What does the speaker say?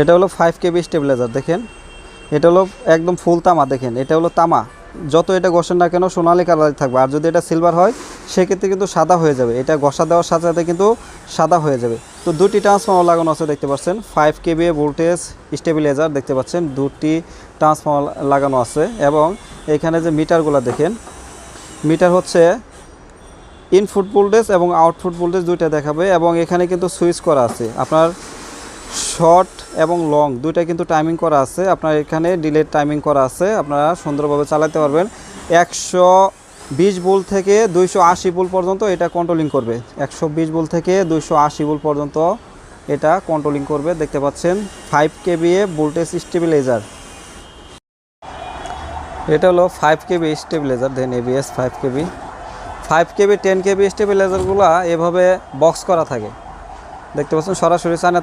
এটা হলো 5 কেবি স্টেবিলাইজার। দেখেন এটা হলো একদম ফুল তামা। দেখেন এটা হলো তামা, যত এটা ঘষেন না কেন সোনালি কালার থাকবে। আর যদি এটা সিলভার হয় সেক্ষেত্রে কিন্তু সাদা হয়ে যাবে, এটা ঘষা দেওয়ার সাথে সাথে কিন্তু সাদা হয়ে যাবে। তো দুটি ট্রান্সফর্মার লাগানো আছে দেখতে পাচ্ছেন, 5 কেবি ভোল্টেজ স্টেবিলাইজার দেখতে পাচ্ছেন, দুটি ট্রান্সফর্মার লাগানো আছে। এবং এখানে যে মিটারগুলো দেখেন, মিটার হচ্ছে ইনপুট ভোল্টেজ এবং আউটপুট ভোল্টেজ দুইটা দেখাবে। এবং এখানে কিন্তু সুইচ করা আছে, আপনার শর্ট এবং লং দুইটা কিন্তু টাইমিং করা আছে। আপনার এখানে ডিলেট টাইমিং করা আছে, আপনারা সুন্দরভাবে চালাতে পারবেন। 120 ভোল্ট থেকে 280 ভোল্ট পর্যন্ত এটা কন্ট্রোলিং করবে। 120 ভোল্ট থেকে 280 ভোল্ট পর্যন্ত এটা কন্ট্রোলিং করবে। দেখতে পাচ্ছেন 5 কেবিএ ভোল্টেজ স্টেবিলাইজার। এটা হলো 5 কেবি স্টেবিলাইজার, দেন এবিএস 5 কেবি। 5 কেবি 10 কেবি স্টেবিলাইজারগুলো এভাবে বক্স করা থাকে, দেখতে পাচ্ছেন সরাসরি চায়না